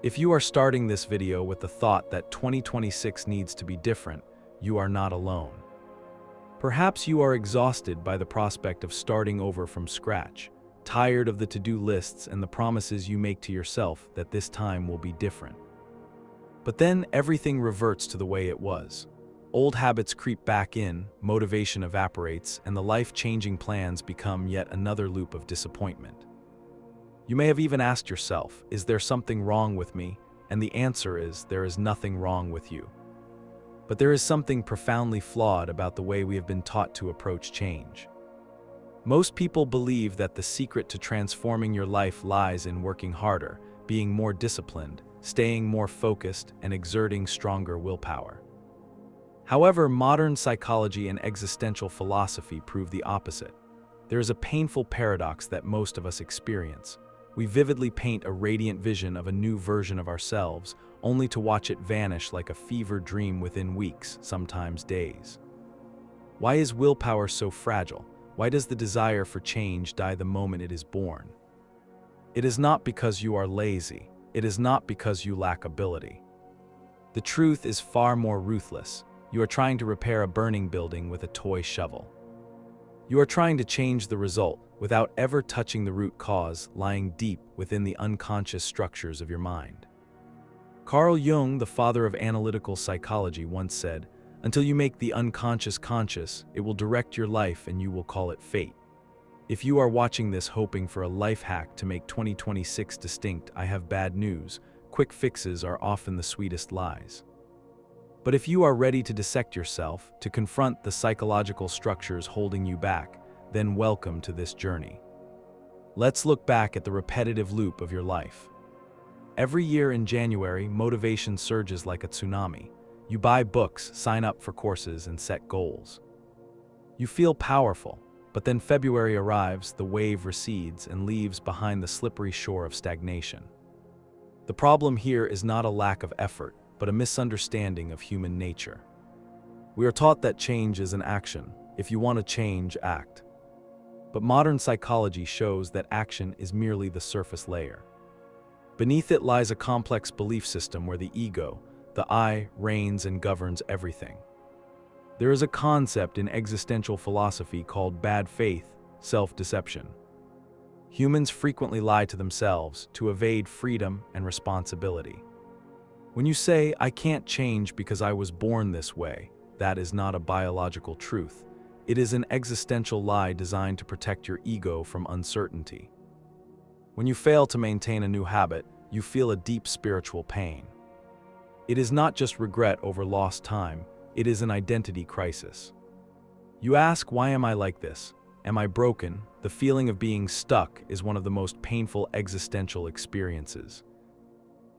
If you are starting this video with the thought that 2026 needs to be different, you are not alone. Perhaps you are exhausted by the prospect of starting over from scratch, tired of the to-do lists and the promises you make to yourself that this time will be different. But then everything reverts to the way it was. Old habits creep back in, motivation evaporates, and the life-changing plans become yet another loop of disappointment. You may have even asked yourself, is there something wrong with me? And the answer is, there is nothing wrong with you. But there is something profoundly flawed about the way we have been taught to approach change. Most people believe that the secret to transforming your life lies in working harder, being more disciplined, staying more focused, and exerting stronger willpower. However, modern psychology and existential philosophy prove the opposite. There is a painful paradox that most of us experience. We vividly paint a radiant vision of a new version of ourselves, only to watch it vanish like a fever dream within weeks, sometimes days. Why is willpower so fragile? Why does the desire for change die the moment it is born? It is not because you are lazy. It is not because you lack ability. The truth is far more ruthless. You are trying to repair a burning building with a toy shovel. You are trying to change the result without ever touching the root cause lying deep within the unconscious structures of your mind. Carl Jung, the father of analytical psychology, once said, "Until you make the unconscious conscious, it will direct your life and you will call it fate." If you are watching this hoping for a life hack to make 2026 distinct, I have bad news. Quick fixes are often the sweetest lies. But if you are ready to dissect yourself, to confront the psychological structures holding you back, then welcome to this journey. Let's look back at the repetitive loop of your life. Every year in January, motivation surges like a tsunami. You buy books, sign up for courses, and set goals. You feel powerful, but then February arrives, the wave recedes, and leaves behind the slippery shore of stagnation. The problem here is not a lack of effort, but a misunderstanding of human nature. We are taught that change is an action. If you want to change, act. But modern psychology shows that action is merely the surface layer. Beneath it lies a complex belief system where the ego, the I, reigns and governs everything. There is a concept in existential philosophy called bad faith, self-deception. Humans frequently lie to themselves to evade freedom and responsibility. When you say, "I can't change because I was born this way," that is not a biological truth. It is an existential lie designed to protect your ego from uncertainty. When you fail to maintain a new habit, you feel a deep spiritual pain. It is not just regret over lost time, it is an identity crisis. You ask, why am I like this? Am I broken? The feeling of being stuck is one of the most painful existential experiences.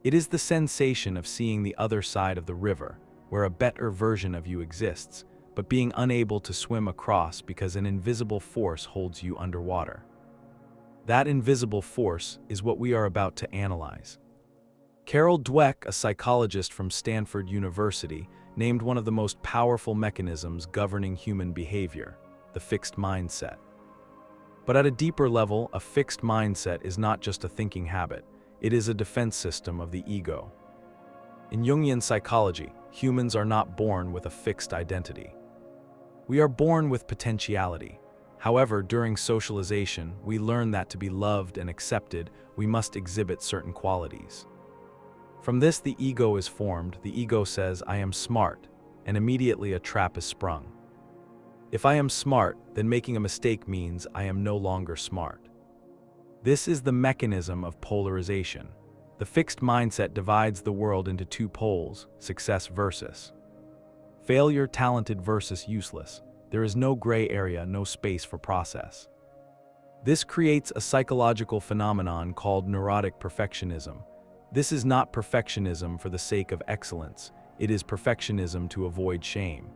It is the sensation of seeing the other side of the river, where a better version of you exists, but being unable to swim across because an invisible force holds you underwater. That invisible force is what we are about to analyze. Carol Dweck, a psychologist from Stanford University, named one of the most powerful mechanisms governing human behavior, the fixed mindset. But at a deeper level, a fixed mindset is not just a thinking habit. It is a defense system of the ego. In Jungian psychology, humans are not born with a fixed identity. We are born with potentiality. However, during socialization, we learn that to be loved and accepted, we must exhibit certain qualities. From this, the ego is formed. The ego says, "I am smart," and immediately a trap is sprung. If I am smart, then making a mistake means I am no longer smart. This is the mechanism of polarization. The fixed mindset divides the world into two poles, success versus failure, talented versus useless. There is no gray area, no space for process. This creates a psychological phenomenon called neurotic perfectionism. This is not perfectionism for the sake of excellence. It is perfectionism to avoid shame.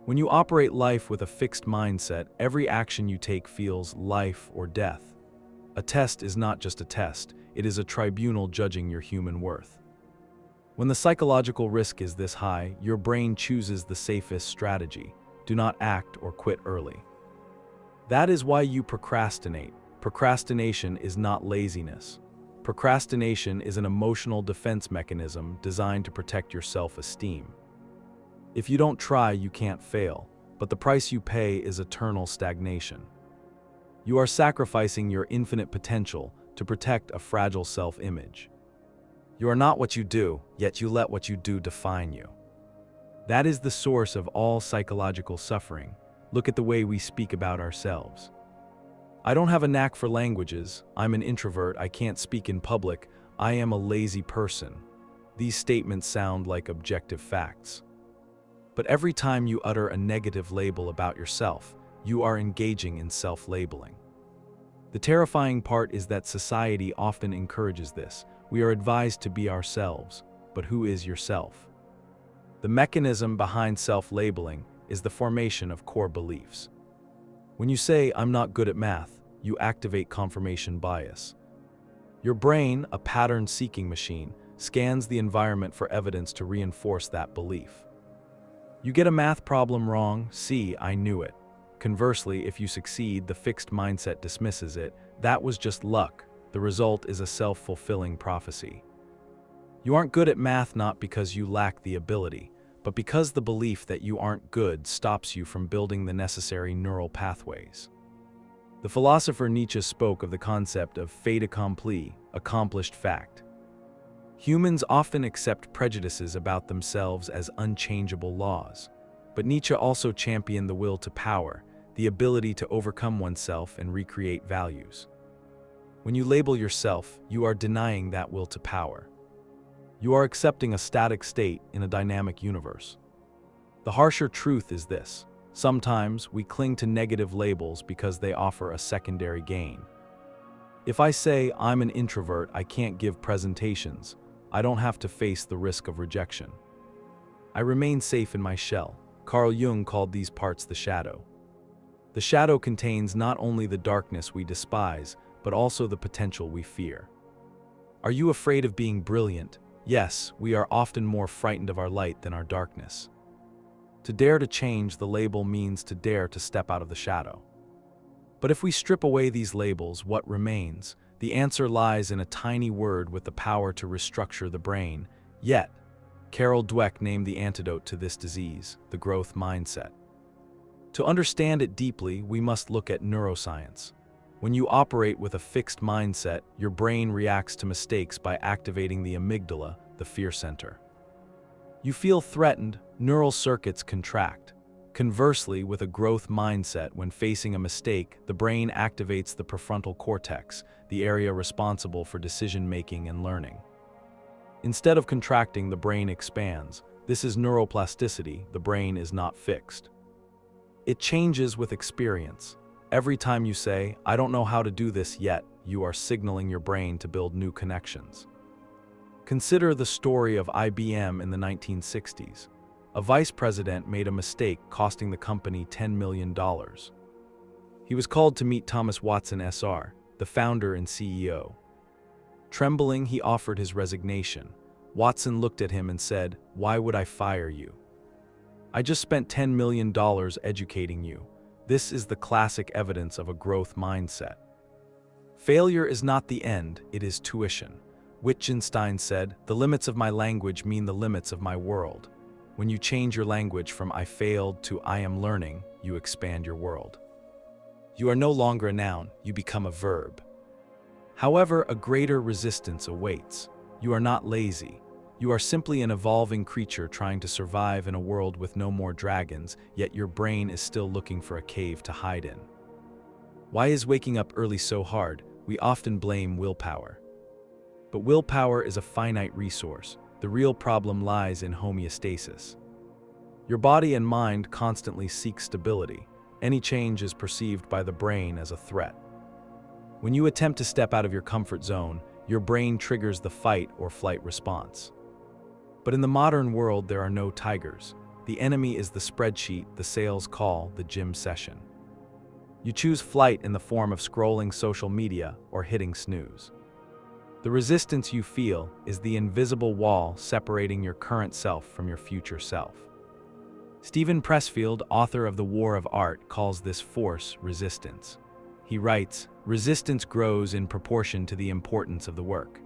When you operate life with a fixed mindset, every action you take feels life or death. A test is not just a test, it is a tribunal judging your human worth. When the psychological risk is this high, your brain chooses the safest strategy. Do not act or quit early. That is why you procrastinate. Procrastination is not laziness. Procrastination is an emotional defense mechanism designed to protect your self-esteem. If you don't try, you can't fail, but the price you pay is eternal stagnation. You are sacrificing your infinite potential to protect a fragile self-image. You are not what you do, yet you let what you do define you. That is the source of all psychological suffering. Look at the way we speak about ourselves. I don't have a knack for languages. I'm an introvert. I can't speak in public. I am a lazy person. These statements sound like objective facts. But every time you utter a negative label about yourself, you are engaging in self-labeling. The terrifying part is that society often encourages this. We are advised to be ourselves, but who is yourself? The mechanism behind self-labeling is the formation of core beliefs. When you say, "I'm not good at math," you activate confirmation bias. Your brain, a pattern-seeking machine, scans the environment for evidence to reinforce that belief. You get a math problem wrong, see, I knew it. Conversely, if you succeed, the fixed mindset dismisses it. That was just luck. The result is a self-fulfilling prophecy. You aren't good at math not because you lack the ability, but because the belief that you aren't good stops you from building the necessary neural pathways. The philosopher Nietzsche spoke of the concept of fait accompli, accomplished fact. Humans often accept prejudices about themselves as unchangeable laws, but Nietzsche also championed the will to power, the ability to overcome oneself and recreate values. When you label yourself, you are denying that will to power. You are accepting a static state in a dynamic universe. The harsher truth is this: sometimes we cling to negative labels because they offer a secondary gain. If I say, "I'm an introvert, I can't give presentations," I don't have to face the risk of rejection. I remain safe in my shell. Carl Jung called these parts the shadow. The shadow contains not only the darkness we despise, but also the potential we fear. Are you afraid of being brilliant? Yes, we are often more frightened of our light than our darkness. To dare to change the label means to dare to step out of the shadow. But if we strip away these labels, what remains? The answer lies in a tiny word with the power to restructure the brain. Yet, Carol Dweck named the antidote to this disease, the growth mindset. To understand it deeply, we must look at neuroscience. When you operate with a fixed mindset, your brain reacts to mistakes by activating the amygdala, the fear center. You feel threatened, neural circuits contract. Conversely, with a growth mindset, when facing a mistake, the brain activates the prefrontal cortex, the area responsible for decision-making and learning. Instead of contracting, the brain expands. This is neuroplasticity. The brain is not fixed. It changes with experience. Every time you say, "I don't know how to do this yet," you are signaling your brain to build new connections. Consider the story of IBM in the 1960s. A vice president made a mistake costing the company $10 million. He was called to meet Thomas Watson Sr., the founder and CEO. Trembling, he offered his resignation. Watson looked at him and said, "Why would I fire you? I just spent $10 million educating you." This is the classic evidence of a growth mindset. Failure is not the end, it is tuition. Wittgenstein said, "The limits of my language mean the limits of my world." When you change your language from "I failed" to "I am learning," you expand your world. You are no longer a noun, you become a verb. However, a greater resistance awaits. You are not lazy. You are simply an evolving creature trying to survive in a world with no more dragons, yet your brain is still looking for a cave to hide in. Why is waking up early so hard? We often blame willpower. But willpower is a finite resource. The real problem lies in homeostasis. Your body and mind constantly seek stability. Any change is perceived by the brain as a threat. When you attempt to step out of your comfort zone, your brain triggers the fight or flight response. But in the modern world, there are no tigers. The enemy is the spreadsheet, the sales call, the gym session. You choose flight in the form of scrolling social media or hitting snooze. The resistance you feel is the invisible wall separating your current self from your future self. Stephen Pressfield, author of The War of Art, calls this force resistance. He writes, "Resistance grows in proportion to the importance of the work."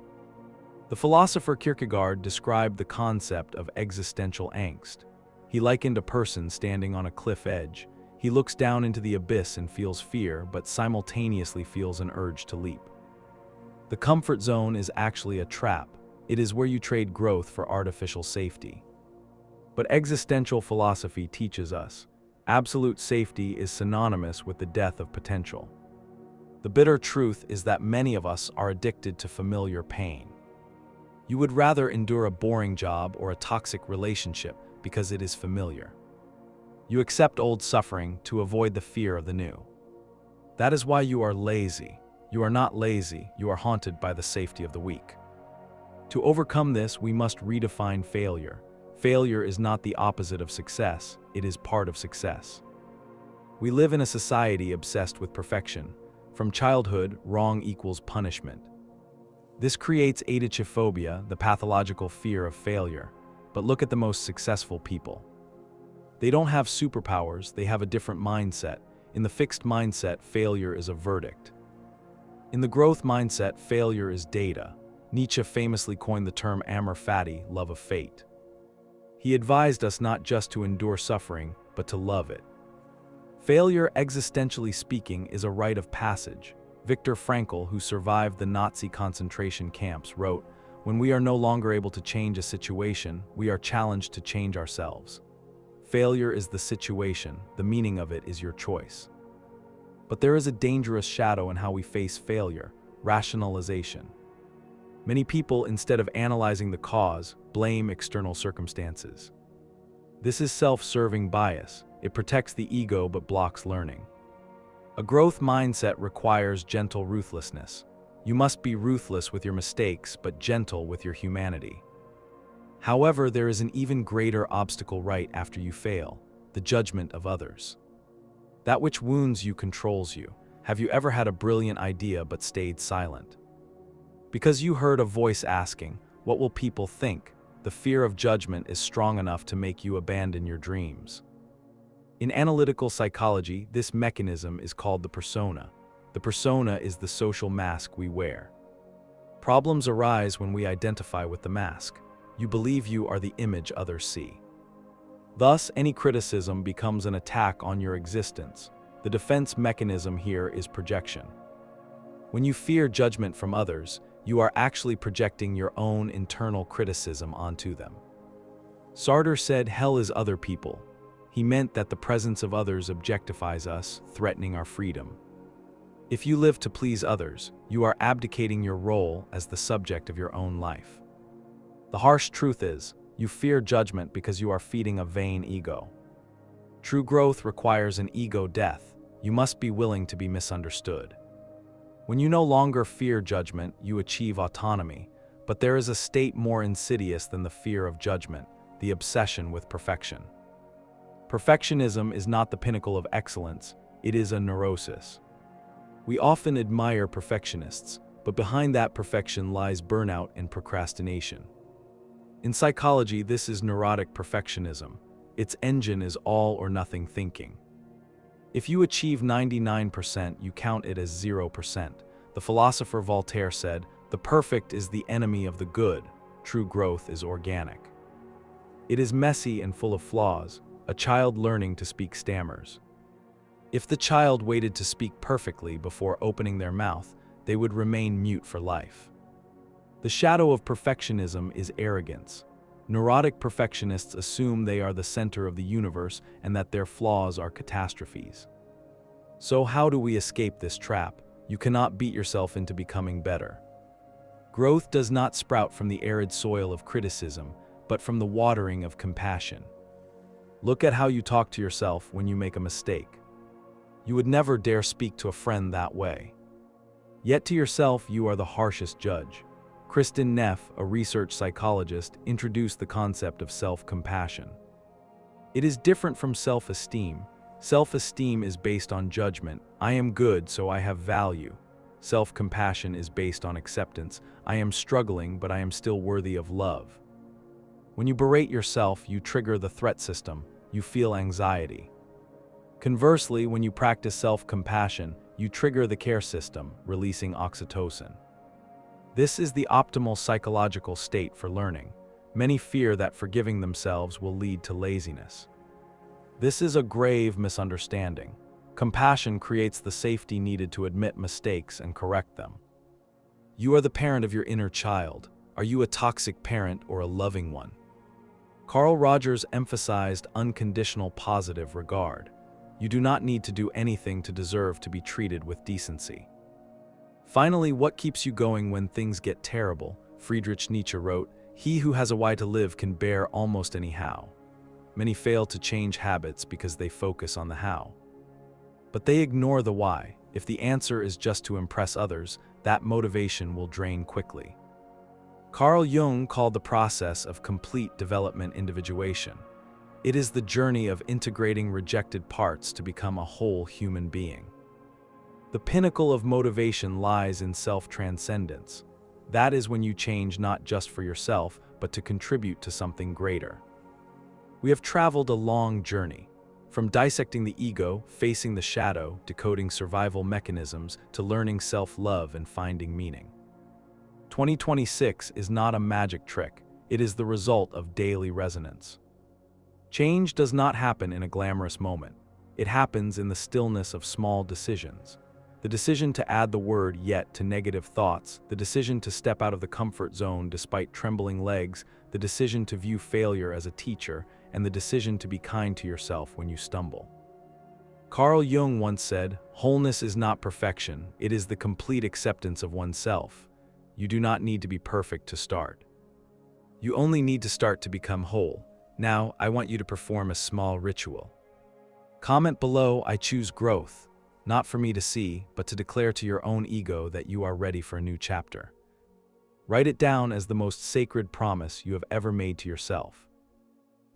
The philosopher Kierkegaard described the concept of existential angst. He likened a person standing on a cliff edge. He looks down into the abyss and feels fear, but simultaneously feels an urge to leap. The comfort zone is actually a trap. It is where you trade growth for artificial safety. But existential philosophy teaches us, absolute safety is synonymous with the death of potential. The bitter truth is that many of us are addicted to familiar pain. You would rather endure a boring job or a toxic relationship because it is familiar. You accept old suffering to avoid the fear of the new. That is why you are lazy. You are not lazy, you are haunted by the safety of the weak. To overcome this, we must redefine failure. Failure is not the opposite of success, it is part of success. We live in a society obsessed with perfection. From childhood, wrong equals punishment. This creates adichophobia, the pathological fear of failure. But look at the most successful people. They don't have superpowers, they have a different mindset. In the fixed mindset, failure is a verdict. In the growth mindset, failure is data. Nietzsche famously coined the term amor fati, love of fate. He advised us not just to endure suffering, but to love it. Failure, existentially speaking, is a rite of passage. Viktor Frankl, who survived the Nazi concentration camps, wrote, "When we are no longer able to change a situation, we are challenged to change ourselves." Failure is the situation, the meaning of it is your choice. But there is a dangerous shadow in how we face failure: rationalization. Many people, instead of analyzing the cause, blame external circumstances. This is self-serving bias. It protects the ego but blocks learning. A growth mindset requires gentle ruthlessness. You must be ruthless with your mistakes, but gentle with your humanity. However, there is an even greater obstacle right after you fail: the judgment of others. That which wounds you controls you. Have you ever had a brilliant idea but stayed silent? Because you heard a voice asking, "What will people think?" The fear of judgment is strong enough to make you abandon your dreams. In analytical psychology, this mechanism is called the persona. The persona is the social mask we wear. Problems arise when we identify with the mask. You believe you are the image others see. Thus, any criticism becomes an attack on your existence. The defense mechanism here is projection. When you fear judgment from others, you are actually projecting your own internal criticism onto them. Sartre said, "Hell is other people." He meant that the presence of others objectifies us, threatening our freedom. If you live to please others, you are abdicating your role as the subject of your own life. The harsh truth is, you fear judgment because you are feeding a vain ego. True growth requires an ego death. You must be willing to be misunderstood. When you no longer fear judgment, you achieve autonomy. But there is a state more insidious than the fear of judgment: the obsession with perfection. Perfectionism is not the pinnacle of excellence, it is a neurosis. We often admire perfectionists, but behind that perfection lies burnout and procrastination. In psychology, this is neurotic perfectionism. Its engine is all or nothing thinking. If you achieve 99%, you count it as 0%. The philosopher Voltaire said, "The perfect is the enemy of the good. True growth is organic." It is messy and full of flaws. A child learning to speak stammers. If the child waited to speak perfectly before opening their mouth, they would remain mute for life. The shadow of perfectionism is arrogance. Neurotic perfectionists assume they are the center of the universe and that their flaws are catastrophes. So how do we escape this trap? You cannot beat yourself into becoming better. Growth does not sprout from the arid soil of criticism, but from the watering of compassion. Look at how you talk to yourself when you make a mistake. You would never dare speak to a friend that way. Yet to yourself, you are the harshest judge. Kristin Neff, a research psychologist, introduced the concept of self-compassion. It is different from self-esteem. Self-esteem is based on judgment. I am good, so I have value. Self-compassion is based on acceptance. I am struggling, but I am still worthy of love. When you berate yourself, you trigger the threat system. You feel anxiety. Conversely, when you practice self-compassion, you trigger the care system, releasing oxytocin. This is the optimal psychological state for learning. Many fear that forgiving themselves will lead to laziness. This is a grave misunderstanding. Compassion creates the safety needed to admit mistakes and correct them. You are the parent of your inner child. Are you a toxic parent or a loving one? Carl Rogers emphasized unconditional positive regard. You do not need to do anything to deserve to be treated with decency. Finally, what keeps you going when things get terrible? Friedrich Nietzsche wrote, "He who has a why to live can bear almost any how." Many fail to change habits because they focus on the how. But they ignore the why. If the answer is just to impress others, that motivation will drain quickly. Carl Jung called the process of complete development individuation. It is the journey of integrating rejected parts to become a whole human being. The pinnacle of motivation lies in self-transcendence. That is when you change not just for yourself, but to contribute to something greater. We have traveled a long journey, from dissecting the ego, facing the shadow, decoding survival mechanisms, to learning self-love and finding meaning. 2026 is not a magic trick, it is the result of daily resonance. Change does not happen in a glamorous moment. It happens in the stillness of small decisions. The decision to add the word "yet" to negative thoughts, the decision to step out of the comfort zone despite trembling legs, the decision to view failure as a teacher, and the decision to be kind to yourself when you stumble. Carl Jung once said, "Wholeness is not perfection, it is the complete acceptance of oneself." You do not need to be perfect to start. You only need to start to become whole. Now, I want you to perform a small ritual. Comment below, "I choose growth," not for me to see, but to declare to your own ego that you are ready for a new chapter. Write it down as the most sacred promise you have ever made to yourself.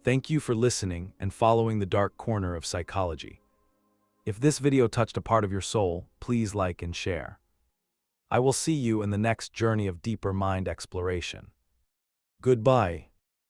Thank you for listening and following the dark corner of psychology. If this video touched a part of your soul, please like and share. I will see you in the next journey of deeper mind exploration. Goodbye.